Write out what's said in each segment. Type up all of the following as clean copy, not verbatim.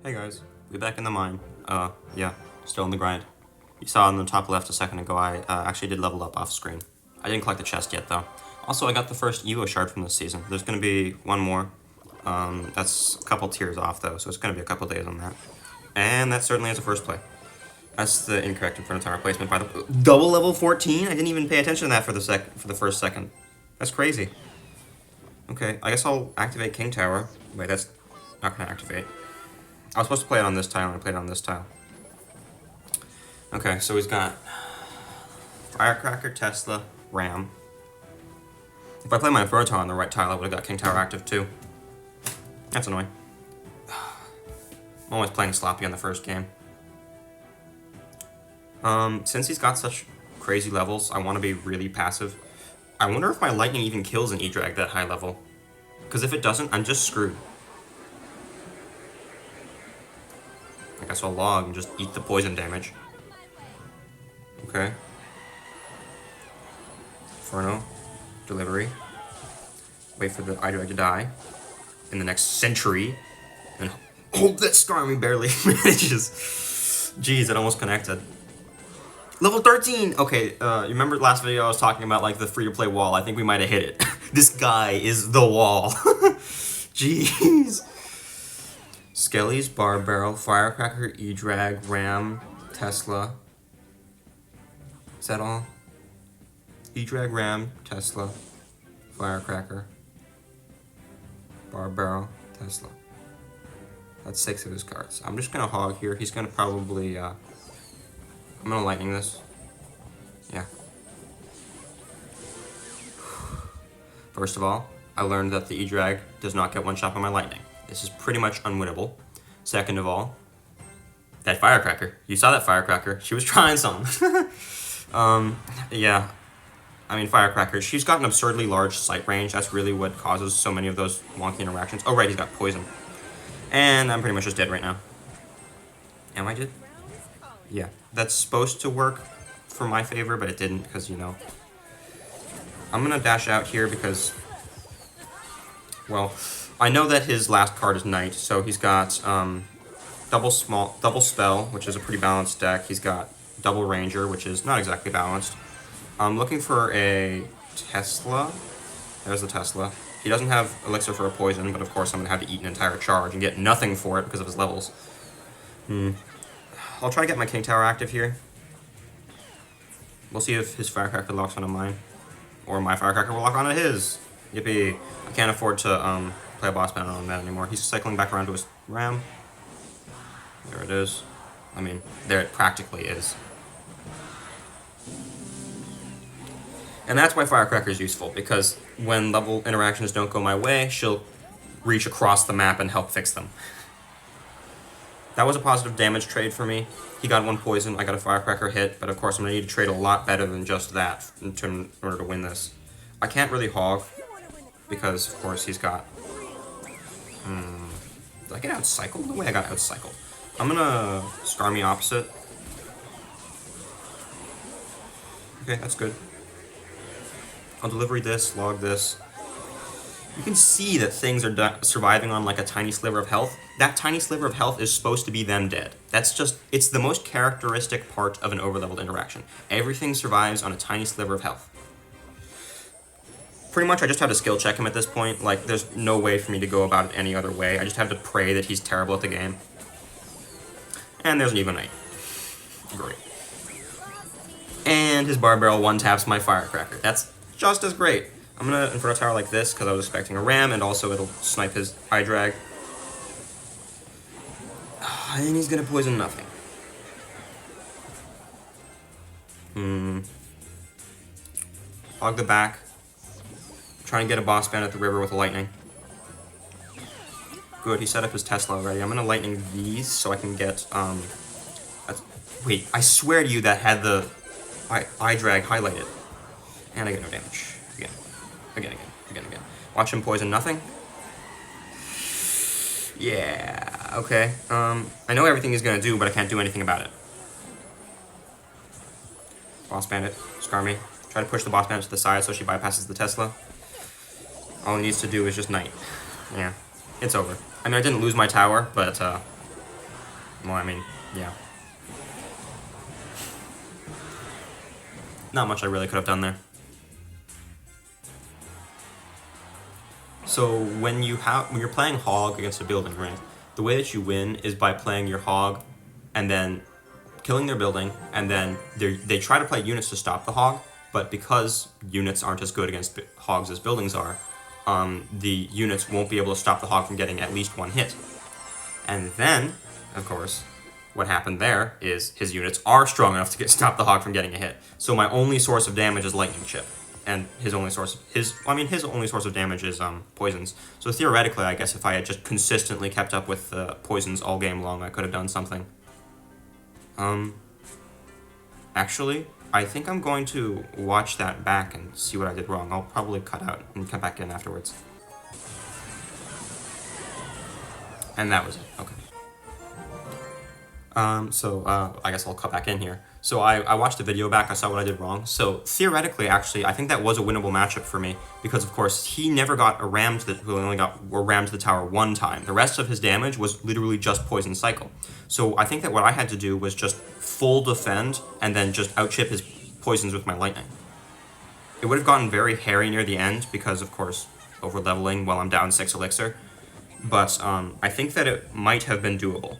Hey guys, we back in the mine. Yeah, still in the grind. You saw on the top left a second ago, I actually did level up off screen. I didn't collect the chest yet though. Also, I got the first Evo shard from this season. There's gonna be one more. That's a couple tiers off though, so it's gonna be a couple days on that. And that certainly is a first play. That's the incorrect Inferno placement by the double level 14. I didn't even pay attention to that for the first second. That's crazy. Okay, I guess I'll activate King Tower. Wait, that's not gonna activate. I was supposed to play it on this tile, and I played it on this tile. Okay, so he's got Firecracker, Tesla, Ram. If I played my Inferno on the right tile, I would have got King Tower active too. That's annoying. I'm always playing sloppy on the first game. Since he's got such crazy levels, I want to be really passive. I wonder if my lightning even kills an E-Drag that high level. Because if it doesn't, I'm just screwed. I guess I'll log and just eat the poison damage. Okay. Inferno. Delivery. Wait for the E-Drag to die. In the next century. And hope that Skarmy barely manages. Jeez, it almost connected. Level 13! Okay, you remember last video I was talking about like the free-to-play wall? I think we might have hit it. This guy is the wall. Jeez. Skelly's, Bar Barrel, Firecracker, E-Drag, Ram, Tesla. Is that all? E-Drag, Ram, Tesla, Firecracker, Bar Barrel, Tesla. That's 6 of his cards. I'm just gonna hog here. He's gonna probably, I'm gonna lightning this. Yeah. First of all, I learned that the E-Drag does not get one shot by my lightning. This is pretty much unwinnable. Second of all, that Firecracker. You saw that Firecracker. She was trying something. Yeah. I mean, Firecracker, she's got an absurdly large sight range. That's really what causes so many of those wonky interactions. Oh, right, he's got poison. And I'm pretty much just dead right now. Am I dead? Yeah. That's supposed to work for my favor, but it didn't because, you know. I'm going to dash out here because, well, I know that his last card is Knight, so he's got double spell, which is a pretty balanced deck. He's got double ranger, which is not exactly balanced. I'm looking for a Tesla. There's the Tesla. He doesn't have elixir for a poison, but of course I'm gonna have to eat an entire charge and get nothing for it because of his levels. I'll try to get my King Tower active here. We'll see if his Firecracker locks onto mine, or my Firecracker will lock onto his. Yippee! I can't afford to play a boss battle on that anymore. He's cycling back around to his Ram. There it is. I mean, there it practically is. And that's why Firecracker is useful, because when level interactions don't go my way, she'll reach across the map and help fix them. That was a positive damage trade for me. He got one poison, I got a Firecracker hit, but of course I'm going to need to trade a lot better than just that in order to win this. I can't really hog, because of course he's got... Did I get outcycled? No way I got outcycled. I'm gonna Skarmy opposite. Okay, that's good. I'll delivery this, log this. You can see that things are surviving on like a tiny sliver of health. That tiny sliver of health is supposed to be them dead. That's just, it's the most characteristic part of an overleveled interaction. Everything survives on a tiny sliver of health. Pretty much I just have to skill check him at this point. Like, there's no way for me to go about it any other way. I just have to pray that he's terrible at the game. And there's an Evo Knight. Great. And his Bar Barrel one-taps my Firecracker. That's just as great. I'm gonna Inferno Tower like this, because I was expecting a Ram, and also it'll snipe his E-Drag. And he's gonna poison nothing. Hog the back. Try and get a boss ban at the river with lightning. Good, he set up his Tesla already. I'm gonna lightning these so I can get, wait, I swear to you that had the E-Drag highlighted. And I get no damage. Again. Watch him poison nothing. Yeah, okay. I know everything he's gonna do, but I can't do anything about it. Boss Bandit, Skarmy. Try to push the Boss Bandit to the side so she bypasses the Tesla. All he needs to do is just Knight. Yeah, it's over. I mean, I didn't lose my tower, but Well, I mean, yeah. Not much I really could have done there. So when you're playing Hog against a building, right? The way that you win is by playing your Hog, and then killing their building, and then they try to play units to stop the Hog, but because units aren't as good against Hogs as buildings are, the units won't be able to stop the Hog from getting at least one hit. And then, of course, what happened there is his units are strong enough to stop the Hog from getting a hit. So my only source of damage is Lightning Chip, and his only source of damage is poisons. So theoretically, I guess if I had just consistently kept up with poisons all game long, I could have done something. Actually, I think I'm going to watch that back and see what I did wrong. I'll probably cut out and come back in afterwards. And that was it. Okay. I guess I'll cut back in here. So I watched the video back, I saw what I did wrong. So theoretically, actually, I think that was a winnable matchup for me because, of course, he never got a ram to he only got a ram to the tower one time. The rest of his damage was literally just poison cycle. So I think that what I had to do was just full defend and then just outchip his poisons with my lightning. It would have gotten very hairy near the end because, of course, over leveling while I'm down 6 elixir. But I think that it might have been doable.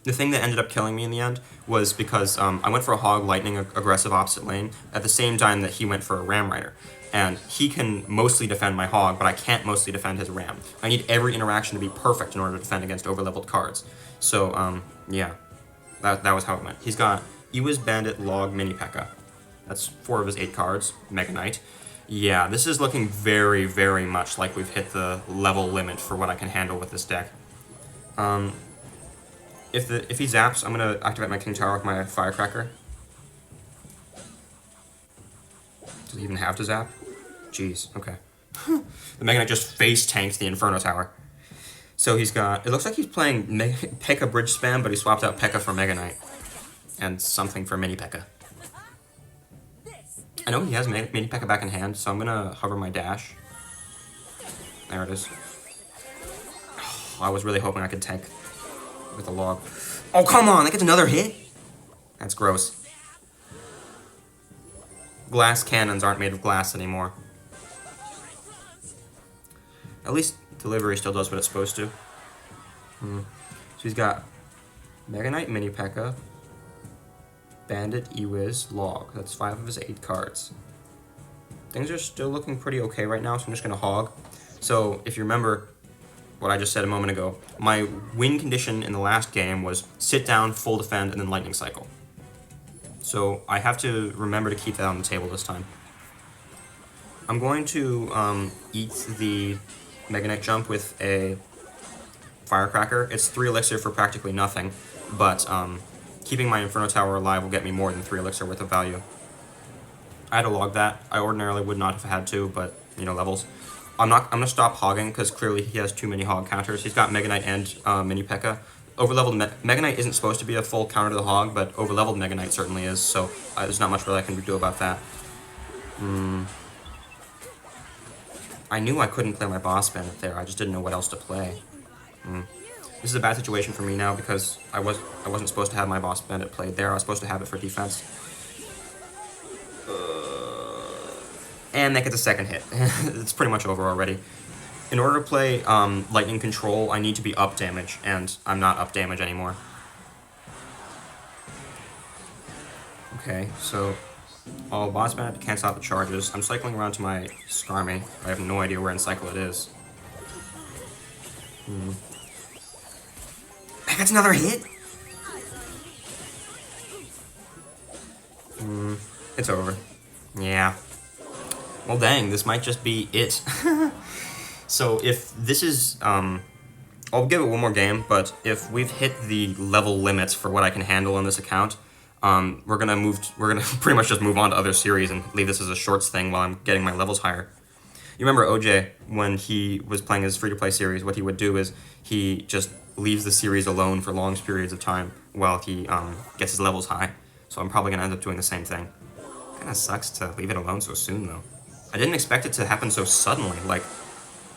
The thing that ended up killing me in the end was because I went for a Hog Lightning aggressive opposite lane at the same time that he went for a Ram Rider. And he can mostly defend my Hog, but I can't mostly defend his Ram. I need every interaction to be perfect in order to defend against overleveled cards. So, yeah, that was how it went. He's got Ewiz, Bandit, Log, Mini P.E.K.K.A. That's 4 of his 8 cards. Mega Knight. Yeah, this is looking very, very much like we've hit the level limit for what I can handle with this deck. If he zaps, I'm gonna activate my King Tower with my Firecracker. Does he even have to zap? Jeez, okay. The Mega Knight just face tanked the Inferno Tower. So he's got, it looks like he's playing P.E.K.K.A. bridge spam, but he swapped out P.E.K.K.A. for Mega Knight. And something for Mini P.E.K.K.A. I know he has Mini P.E.K.K.A. back in hand, so I'm gonna hover my dash. There it is. Oh, I was really hoping I could tank with a Log. Oh, come on! That gets another hit? That's gross. Glass cannons aren't made of glass anymore. At least delivery still does what it's supposed to. So he's got Mega Knight, Mini P.E.K.K.A., Bandit, Ewiz, Log. That's 5 of his 8 cards. Things are still looking pretty okay right now, so I'm just gonna Hog. So, if you remember what I just said a moment ago, my win condition in the last game was sit down, full defend, and then lightning cycle. So I have to remember to keep that on the table this time. I'm going to eat the Mega Knight jump with a Firecracker. It's 3 elixir for practically nothing, but keeping my Inferno Tower alive will get me more than 3 elixir worth of value. I had to Log that. I ordinarily would not have had to, but, you know, levels. I'm gonna stop hogging because clearly he has too many Hog counters. He's got Mega Knight and Mini P.E.K.K.A. Overleveled Mega Knight isn't supposed to be a full counter to the Hog, but overleveled Mega Knight certainly is, so there's not much really I can do about that. I knew I couldn't play my Boss Bandit there, I just didn't know what else to play. This is a bad situation for me now because I wasn't supposed to have my Boss Bandit played there, I was supposed to have it for defense. And that gets a second hit. It's pretty much over already. In order to play Lightning Control, I need to be up damage, and I'm not up damage anymore. Okay, so Boss Bandit can't stop the charges. I'm cycling around to my Skarmy. I have no idea where in cycle it is. That's another hit? It's over. Yeah. Well, dang, this might just be it. So if this is, I'll give it one more game, but if we've hit the level limits for what I can handle on this account, we're gonna pretty much just move on to other series and leave this as a shorts thing while I'm getting my levels higher. You remember OJ, when he was playing his free-to-play series, what he would do is he just leaves the series alone for long periods of time while he gets his levels high. So I'm probably gonna end up doing the same thing. Kinda sucks to leave it alone so soon, though. I didn't expect it to happen so suddenly, like,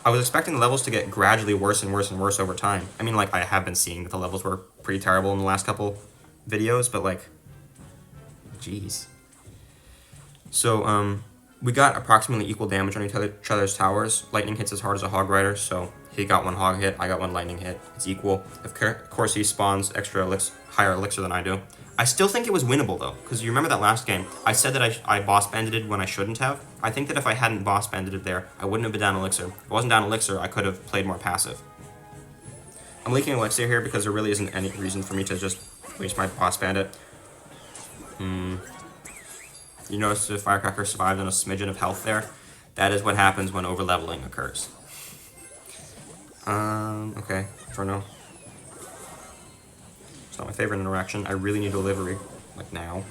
I was expecting the levels to get gradually worse and worse and worse over time. I mean, like, I have been seeing that the levels were pretty terrible in the last couple videos, but, like, jeez. So, we got approximately equal damage on each other's towers. Lightning hits as hard as a hog rider, so he got one hog hit, I got one lightning hit. It's equal. Of course, he spawns higher elixir than I do. I still think it was winnable, though, because you remember that last game, I said that I boss bandited when I shouldn't have. I think that if I hadn't boss bandited there, I wouldn't have been down elixir. If I wasn't down elixir, I could have played more passive. I'm leaking elixir here because there really isn't any reason for me to just waste my boss bandit. You notice the firecracker survived on a smidgen of health there? That is what happens when over-leveling occurs. Okay, Inferno. It's not my favorite interaction. I really need delivery, like now.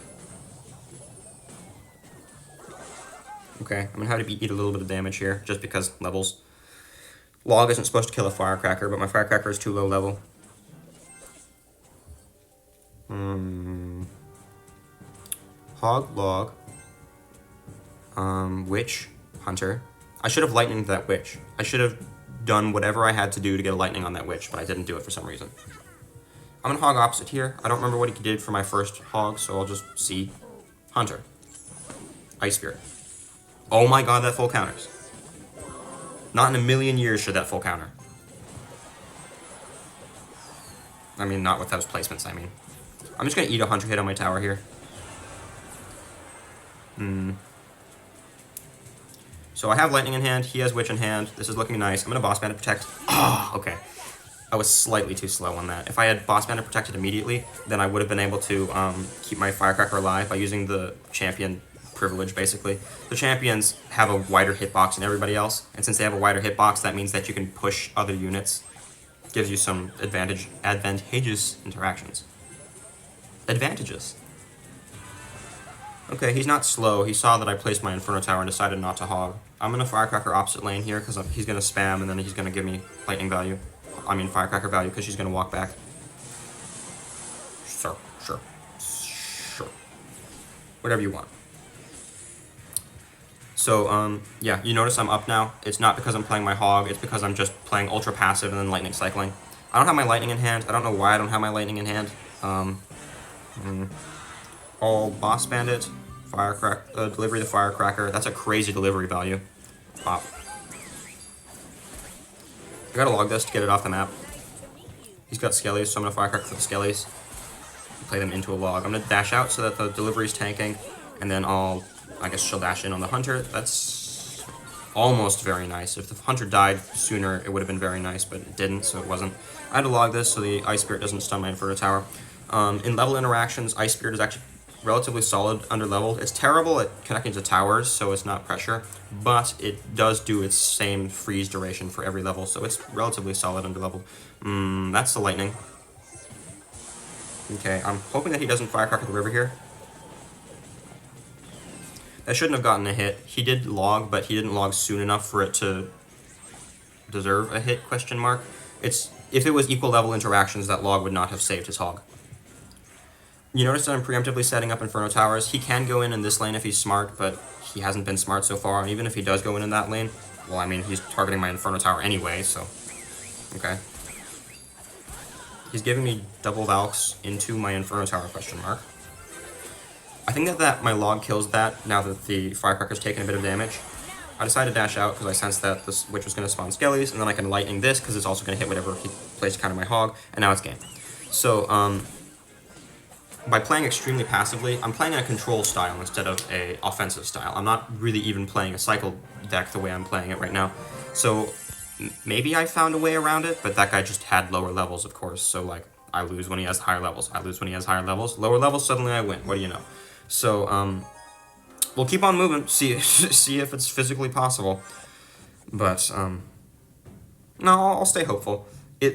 Okay, I'm gonna have to eat a little bit of damage here, just because levels. Log isn't supposed to kill a firecracker, but my firecracker is too low level. Hog, log. Witch, hunter. I should have lightninged that witch. I should have done whatever I had to do to get a lightning on that witch, but I didn't do it for some reason. I'm gonna hog opposite here. I don't remember what he did for my first hog, so I'll just see. Hunter. Ice Spirit. Oh my god, that full counters. Not in a million years should that full counter. I mean, not with those placements, I mean. I'm just gonna eat a hunter hit on my tower here. So I have lightning in hand, he has witch in hand. This is looking nice. I'm gonna boss bandit protect. Ah, okay. I was slightly too slow on that. If I had boss bandit protected immediately, then I would have been able to keep my firecracker alive by using the champion privilege, basically. The champions have a wider hitbox than everybody else, and since they have a wider hitbox, that means that you can push other units. Gives you some advantageous interactions. Advantages. Okay, he's not slow. He saw that I placed my Inferno Tower and decided not to hog. I'm gonna Firecracker opposite lane here, because he's gonna spam, and then he's gonna give me lightning value. I mean Firecracker value, because she's gonna walk back. Sure. Whatever you want. So, yeah, you notice I'm up now. It's not because I'm playing my hog, it's because I'm just playing ultra passive and then lightning cycling. I don't have my lightning in hand. I don't know why I don't have my lightning in hand. All boss bandit, firecracker, delivery the firecracker. That's a crazy delivery value. Pop. I gotta log this to get it off the map. He's got skellies, so I'm gonna firecracker for the skellies. Play them into a log. I'm gonna dash out so that the delivery's tanking, and then I guess she'll dash in on the hunter. That's almost very nice. If the hunter died sooner, it would have been very nice, but it didn't, so it wasn't. I had to log this so the Ice Spirit doesn't stun my Inferno Tower. In level interactions, Ice Spirit is actually relatively solid under level. It's terrible at connecting to towers, so it's not pressure, but it does do its same freeze duration for every level, so it's relatively solid under level. That's the lightning. Okay, I'm hoping that he doesn't firecracker the river here. That shouldn't have gotten a hit. He did log, but he didn't log soon enough for it to deserve a hit, question mark. If it was equal level interactions, that log would not have saved his hog. You notice that I'm preemptively setting up Inferno Towers. He can go in this lane if he's smart, but he hasn't been smart so far. And even if he does go in that lane, well, I mean, he's targeting my Inferno Tower anyway, so... Okay. He's giving me double Valks into my Inferno Tower, question mark. I think that my log kills that now that the Firecracker's taken a bit of damage. I decided to dash out because I sensed that this witch was going to spawn skellies, and then I can lightning this because it's also going to hit whatever he plays to counter my hog, and now it's game. So, by playing extremely passively, I'm playing in a control style instead of a offensive style. I'm not really even playing a cycle deck the way I'm playing it right now. So maybe I found a way around it, but that guy just had lower levels, of course. So like, I lose when he has higher levels. I lose when he has higher levels. Lower levels, suddenly I win. What do you know? So we'll keep on moving, see if it's physically possible. But no, I'll stay hopeful.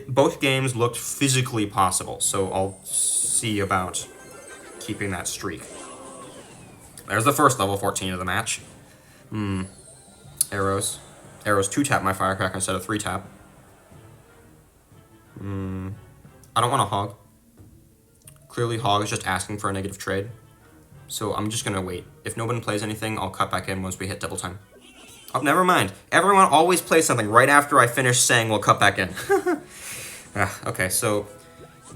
Both games looked physically possible, so I'll see about keeping that streak. There's the first level 14 of the match. Arrows. Arrows 2-tap my Firecracker instead of 3-tap. I don't want to hog. Clearly hog is just asking for a negative trade. So I'm just going to wait. If no one plays anything, I'll cut back in once we hit double time. Oh, never mind. Everyone always plays something right after I finish saying we'll cut back in. Okay, so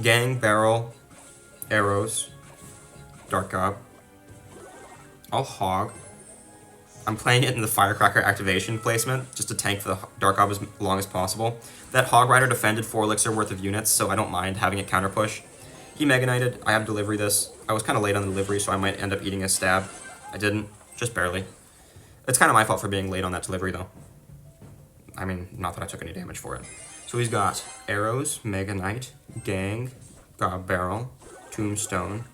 gang, barrel, arrows, dark gob. I'll hog. I'm playing it in the firecracker activation placement, just to tank for the dark gob as long as possible. That hog rider defended 4 elixir worth of units, so I don't mind having it counter push. He Mega Knighted. I have delivery this. I was kind of late on the delivery, so I might end up eating a stab. I didn't, just barely. It's kind of my fault for being late on that delivery, though. I mean, not that I took any damage for it. So he's got arrows, Mega Knight, gang, gob barrel, tombstone,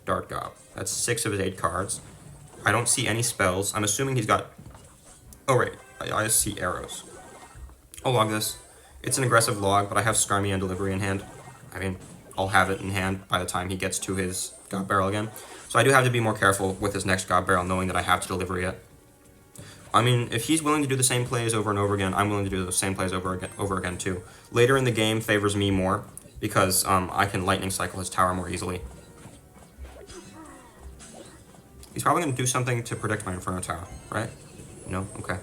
dart gob. That's 6 of his 8 cards. I don't see any spells. I'm assuming he's got... Oh, right. I just see arrows. I'll log this. It's an aggressive log, but I have Skarmy and delivery in hand. I mean, I'll have it in hand by the time he gets to his gob barrel again. So I do have to be more careful with his next gob barrel, knowing that I have to delivery it. I mean, if he's willing to do the same plays over and over again, I'm willing to do the same plays over again too. Later in the game favors me more, because I can lightning cycle his tower more easily. He's probably going to do something to protect my Inferno Tower, right? No? Okay.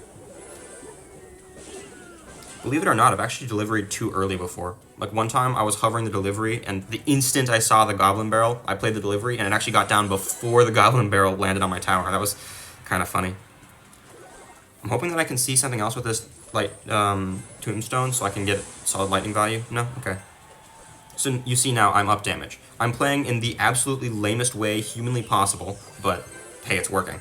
Believe it or not, I've actually deliveried too early before. Like, one time I was hovering the delivery, and the instant I saw the Goblin Barrel, I played the delivery, and it actually got down before the Goblin Barrel landed on my tower. That was kind of funny. I'm hoping that I can see something else with this tombstone, so I can get solid lightning value. No? Okay. So you see now, I'm up damage. I'm playing in the absolutely lamest way humanly possible, but hey, it's working.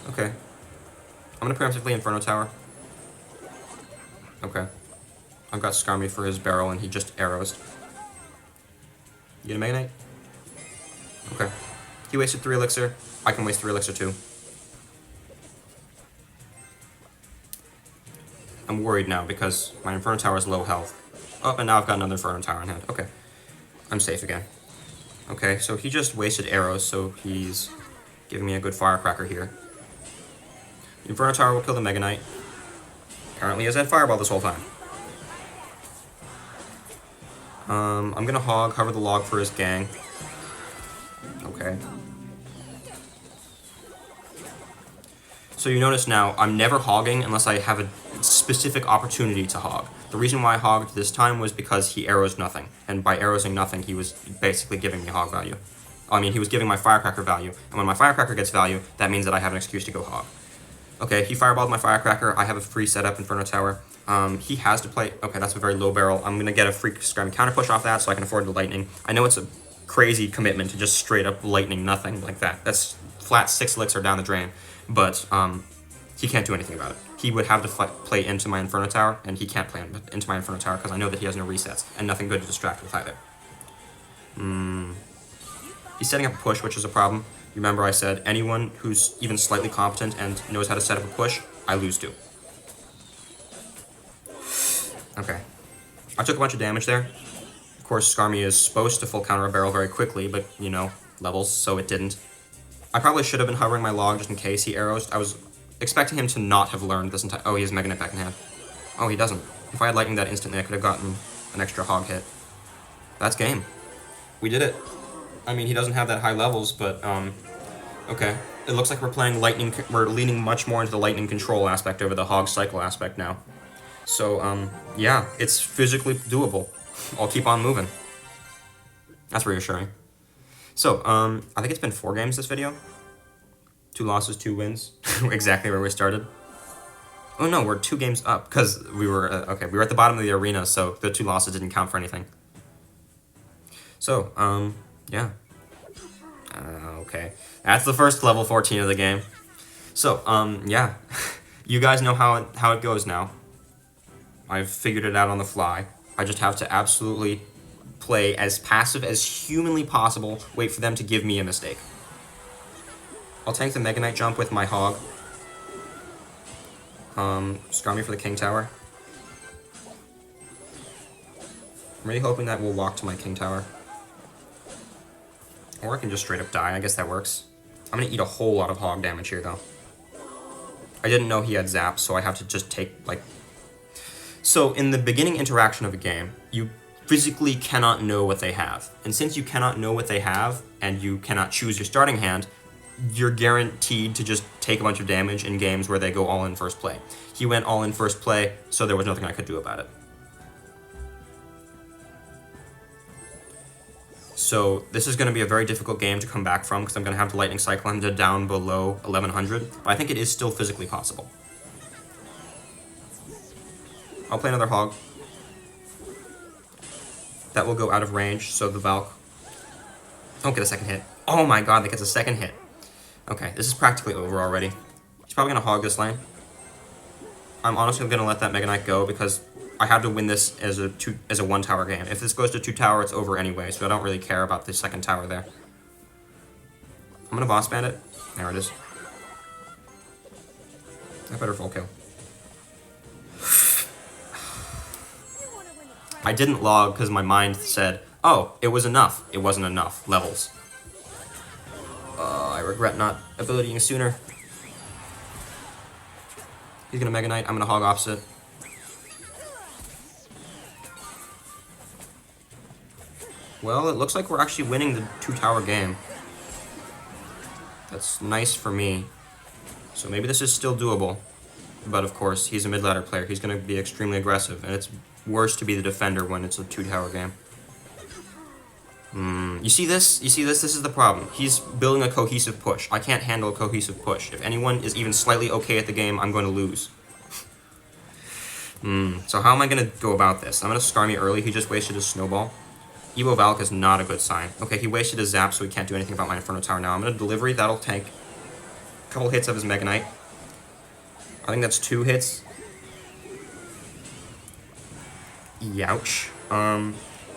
Okay. I'm gonna preemptively Inferno Tower. Okay. I've got Skarmy for his barrel, and he just arrows. You get a Mega Knight? Okay. He wasted 3 elixir. I can waste 3 elixir too. I'm worried now because my Inferno Tower is low health. Oh, and now I've got another Inferno Tower in hand. Okay. I'm safe again. Okay, so he just wasted arrows, so he's giving me a good firecracker here. The Inferno Tower will kill the Mega Knight. Apparently he has had Fireball this whole time. I'm gonna hover the log for his gang. Okay. So you notice now, I'm never hogging unless I have a specific opportunity to hog. The reason why I hogged this time was because he arrows nothing. And by arrowsing nothing, he was basically giving me hog value. I mean, he was giving my firecracker value. And when my firecracker gets value, that means that I have an excuse to go hog. Okay, he fireballed my firecracker. I have a free setup Inferno Tower. He has to play... Okay, that's a very low barrel. I'm going to get a free Skarmy counter push off that so I can afford the lightning. I know it's a crazy commitment to just straight up lightning nothing like that. That's flat 6 elixir down the drain. But he can't do anything about it. He would have to play into my Inferno Tower, and he can't play into my Inferno Tower because I know that he has no resets, and nothing good to distract with either. He's setting up a push, which is a problem. Remember I said anyone who's even slightly competent and knows how to set up a push, I lose to. Okay. I took a bunch of damage there. Of course, Skarmy is supposed to full counter a barrel very quickly, but, you know, levels, so it didn't. I probably should have been hovering my log just in case he arrows. I was expecting him to not have learned this entire... Oh, he has Mega Knight back in hand. Oh, he doesn't. If I had lightning that instantly, I could have gotten an extra hog hit. That's game. We did it. I mean, he doesn't have that high levels, but, okay. It looks like we're playing lightning... We're leaning much more into the lightning control aspect over the hog cycle aspect now. So, yeah, it's physically doable. I'll keep on moving. That's reassuring. So, I think it's been 4 games this video. 2 losses, 2 wins. Exactly where we started. Oh no, we're 2 games up, because we were, okay, we were at the bottom of the arena, so the 2 losses didn't count for anything. So, yeah. Okay. That's the first level 14 of the game. So, yeah. You guys know how it goes now. I've figured it out on the fly. I just have to absolutely play as passive as humanly possible, wait for them to give me a mistake. I'll tank the Mega Knight jump with my hog. Skarmy for the King Tower. I'm really hoping that we'll walk to my King Tower. Or I can just straight up die, I guess that works. I'm gonna eat a whole lot of hog damage here, though. I didn't know he had zap, so I have to just take, like... So, in the beginning interaction of a game, you physically cannot know what they have. And since you cannot know what they have, and you cannot choose your starting hand, you're guaranteed to just take a bunch of damage in games where they go all in first play. He went all in first play, so there was nothing I could do about it. So this is going to be a very difficult game to come back from because I'm going to have to lightning cycle him to down below 1100, but I think it is still physically possible. I'll play another hog. That will go out of range, so the Valk don't get a second hit. Oh my god, that gets a second hit. Okay, this is practically over already. He's probably going to hog this lane. I'm honestly going to let that Mega Knight go because I have to win this as a one tower game. If this goes to 2 tower, it's over anyway, so I don't really care about the second tower there. I'm going to boss bandit. There it is. I better full kill. I didn't log because my mind said, oh, it was enough. It wasn't enough. Levels. I regret not abilitying sooner. He's going to Mega Knight. I'm going to hog opposite. Well, it looks like we're actually winning the 2 tower game. That's nice for me. So maybe this is still doable. But of course, he's a mid-ladder player. He's going to be extremely aggressive, and it's worse to be the defender when it's a 2 tower game. You see this? You see this? This is the problem. He's building a cohesive push. I can't handle a cohesive push. If anyone is even slightly okay at the game, I'm going to lose. So how am I going to go about this? I'm going to scar me early. He just wasted his snowball. Evo Valk is not a good sign. Okay, he wasted his zap, so he can't do anything about my Inferno Tower now. I'm going to delivery. That'll tank a couple hits of his Mega Knight. I think that's 2 hits. Youch.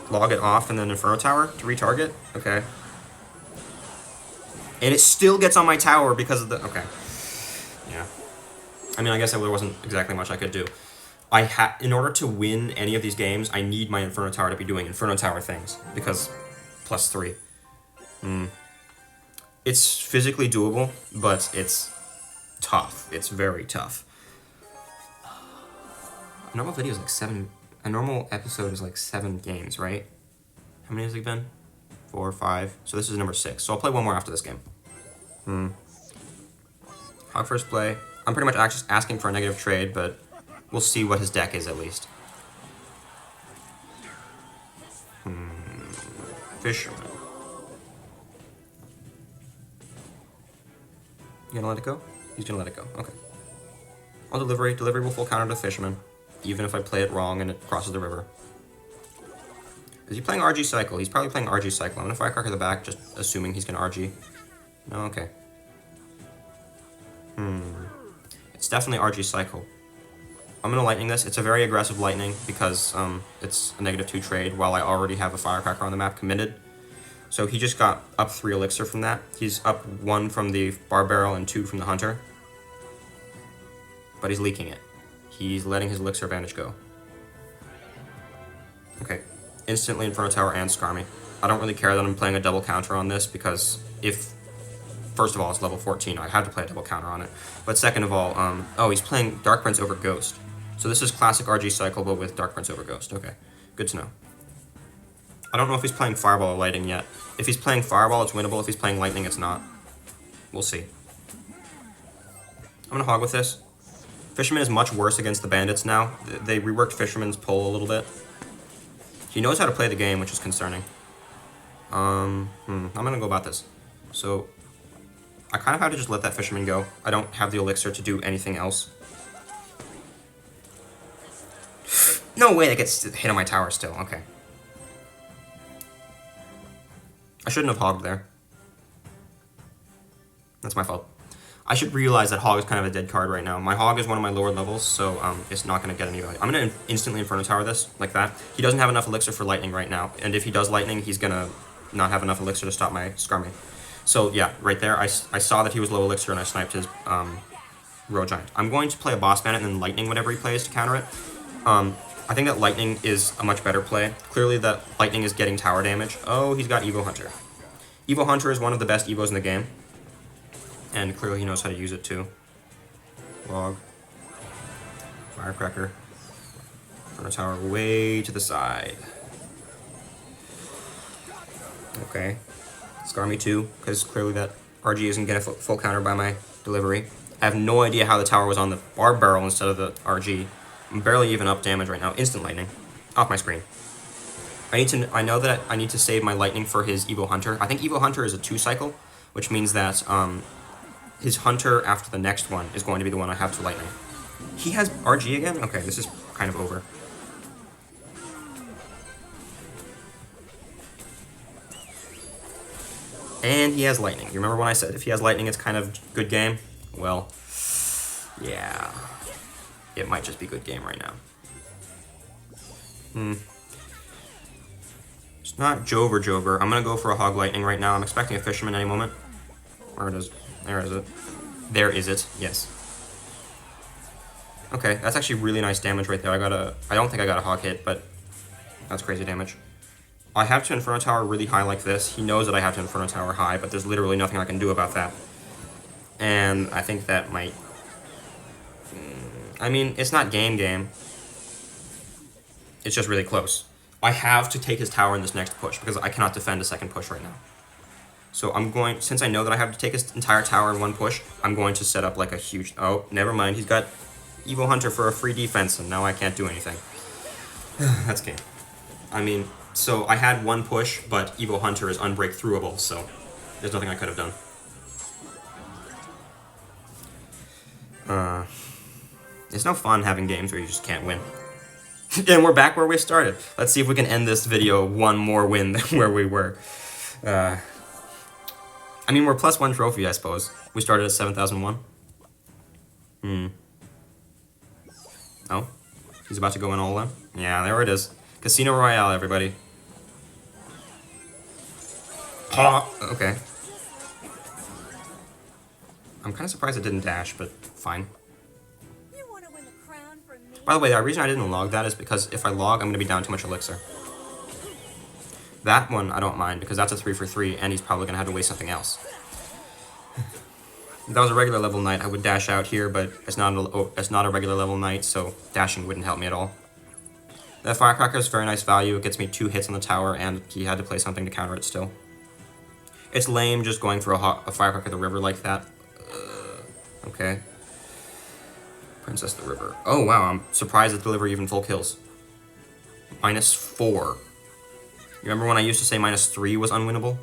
Log it off and then Inferno Tower to retarget. Okay. And it still gets on my tower because of the... Okay. Yeah. I mean, I guess there wasn't exactly much I could do. In order to win any of these games, I need my Inferno Tower to be doing Inferno Tower things. Because +3. It's physically doable, but it's tough. It's very tough. A normal video is like 7... A normal episode is like 7 games, right? How many has it been? 4 or 5. So this is number 6. So I'll play one more after this game. Hog first play. I'm pretty much just asking for a negative trade, but we'll see what his deck is at least. Fisherman. You gonna let it go? He's gonna let it go. Okay. I'll delivery. Delivery will full counter to Fisherman, even if I play it wrong and it crosses the river. Is he playing RG Cycle? He's probably playing RG Cycle. I'm gonna Firecracker the back, just assuming he's gonna RG. No, okay. It's definitely RG Cycle. I'm gonna Lightning this. It's a very aggressive Lightning because it's a -2 trade while I already have a Firecracker on the map committed. So he just got up 3 Elixir from that. He's up 1 from the Bar Barrel and 2 from the Hunter. But he's leaking it. He's letting his Elixir advantage go. Okay. Instantly Inferno Tower and Scar me. I don't really care that I'm playing a double counter on this because if... First of all, it's level 14. I have to play a double counter on it. But second of all, oh, he's playing Dark Prince over Ghost. So this is classic RG Cycle, but with Dark Prince over Ghost. Okay. Good to know. I don't know if he's playing Fireball or Lightning yet. If he's playing Fireball, it's winnable. If he's playing Lightning, it's not. We'll see. I'm gonna hog with this. Fisherman is much worse against the Bandits now. They reworked Fisherman's pull a little bit. He knows how to play the game, which is concerning. I'm gonna go about this. So, I kind of have to just let that Fisherman go. I don't have the Elixir to do anything else. No way that gets hit on my tower still. Okay. I shouldn't have hogged there. That's my fault. I should realize that Hog is kind of a dead card right now. My Hog is one of my lower levels, so it's not going to get any value. I'm going to instantly Inferno Tower this, like that. He doesn't have enough Elixir for Lightning right now, and if he does Lightning, he's going to not have enough Elixir to stop my Skarmy. So yeah, right there, I saw that he was low Elixir, and I sniped his Road Giant. I'm going to play a Boss Bandit and then Lightning whatever he plays to counter it. I think that Lightning is a much better play. Clearly that Lightning is getting tower damage. Oh, he's got Evo Hunter. Evo Hunter is one of the best Evos in the game. And clearly he knows how to use it too. Log. Firecracker. Inferno Tower way to the side. Okay. Scar me too, because clearly that RG isn't getting a full counter by my delivery. I have no idea how the tower was on the barb barrel instead of the RG. I'm barely even up damage right now. Instant lightning. Off my screen. I know that I need to save my lightning for his Evo Hunter. I think Evo Hunter is a 2-cycle, which means that his Hunter after the next one is going to be the one I have to lightning. He has RG again? Okay, this is kind of over. And he has lightning. You remember when I said if he has lightning it's kind of good game? Well, yeah. It might just be good game right now. It's not Jover Jover. I'm gonna go for a Hog Lightning right now. I'm expecting a Fisherman any moment. Where it is? There is it. There is it. Yes. Okay, that's actually really nice damage right there. I don't think I got a Hog hit, but that's crazy damage. I have to Inferno Tower really high like this. He knows that I have to Inferno Tower high, but there's literally nothing I can do about that. And I think that might... I mean, it's not game. It's just really close. I have to take his tower in this next push, because I cannot defend a second push right now. So I'm going... Since I know that I have to take his entire tower in one push, I'm going to set up like a huge... Oh, never mind. He's got Evo Hunter for a free defense, and now I can't do anything. That's game. I mean... So I had one push, but Evo Hunter is unbreakthroughable, so there's nothing I could have done. It's no fun having games where you just can't win. And we're back where we started. Let's see if we can end this video one more win than where we were. I mean, we're +1 trophy, I suppose. We started at 7,001. Oh, he's about to go in all in. Yeah, there it is. Casino Royale, everybody. Okay. I'm kind of surprised it didn't dash, but fine. By the way, the reason I didn't log that is because if I log, I'm going to be down too much elixir. That one I don't mind, because that's a 3 for 3, and he's probably going to have to waste something else. If that was a regular level knight, I would dash out here, but it's not a regular level knight, so dashing wouldn't help me at all. That Firecracker is very nice value. It gets me 2 hits on the tower, and he had to play something to counter it still. It's lame just going for a Firecracker the river like that. Okay. Princess the River. Oh, wow, I'm surprised it delivered even full kills. -4. You remember when I used to say -3 was unwinnable?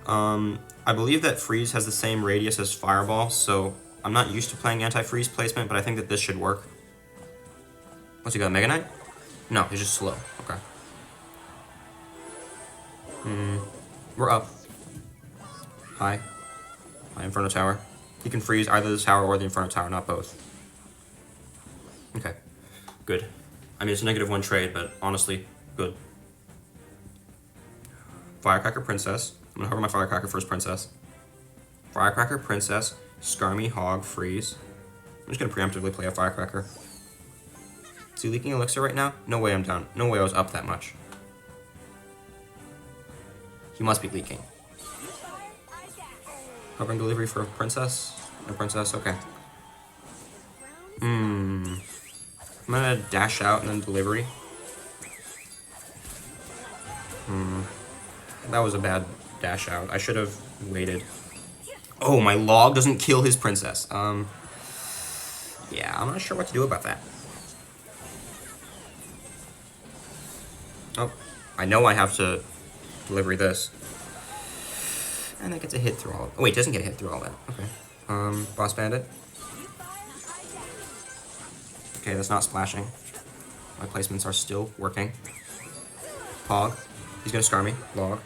I believe that Freeze has the same radius as Fireball, so I'm not used to playing anti-freeze placement, but I think that this should work. What's he got, Mega Knight? No, he's just slow. Okay. We're up. High Inferno Tower. He can freeze either the tower or the Inferno Tower, not both. Okay. Good. I mean, it's a -1 trade, but honestly, good. Firecracker Princess. I'm gonna hover my Firecracker first Princess. Firecracker Princess, Skarmy, Hog, Freeze. I'm just gonna preemptively play a Firecracker. Is he leaking elixir right now? No way I'm down. No way I was up that much. He must be leaking. Hovering delivery for a Princess? No Princess? Okay. I'm gonna dash out and then delivery. That was a bad dash out. I should have waited. Oh, my log doesn't kill his Princess. Yeah, I'm not sure what to do about that. Oh, I know I have to delivery this. And that gets a hit through all of it. Oh, wait, doesn't get a hit through all that. Okay. Boss Bandit. Okay, that's not splashing. My placements are still working. Hog. He's gonna scar me. Log.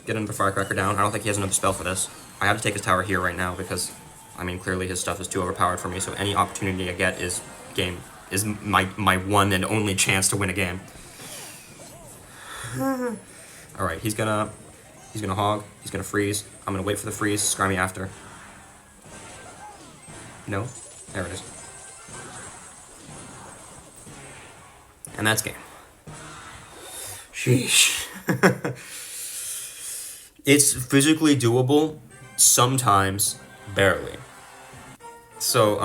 Get another Firecracker down. I don't think he has another spell for this. I have to take his tower here right now because, I mean, clearly his stuff is too overpowered for me, so any opportunity I get is my one and only chance to win a game. Alright, he's gonna hog, he's gonna freeze. I'm gonna wait for the freeze, scar me after. No? There it is. And that's game. Sheesh. It's physically doable, sometimes barely. So,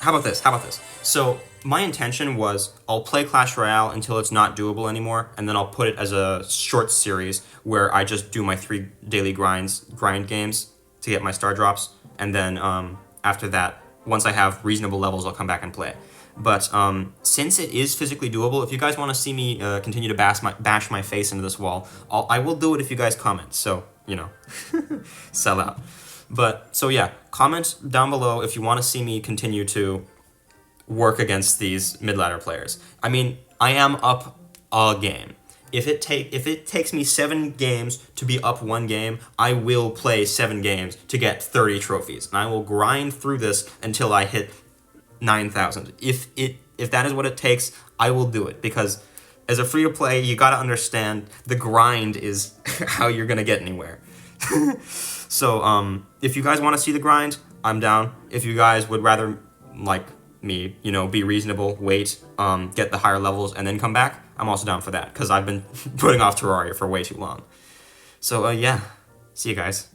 How about this? How about this? So my intention was I'll play Clash Royale until it's not doable anymore, and then I'll put it as a short series where I just do my 3 daily grind games to get my star drops, and then after that, once I have reasonable levels, I'll come back and play. But since it is physically doable, if you guys want to see me continue to bash my face into this wall, I will do it if you guys comment. So, you know, sell out. But, so yeah, comment down below if you want to see me continue to work against these mid-ladder players. I mean, I am up a game. If it takes me 7 games to be up 1 game, I will play 7 games to get 30 trophies. And I will grind through this until I hit 9,000. If that is what it takes, I will do it. Because as a free-to-play, you gotta understand the grind is how you're gonna get anywhere. So, if you guys want to see the grind, I'm down. If you guys would rather, like me, you know, be reasonable, wait, get the higher levels, and then come back, I'm also down for that, because I've been putting off Terraria for way too long. So, yeah. See you guys.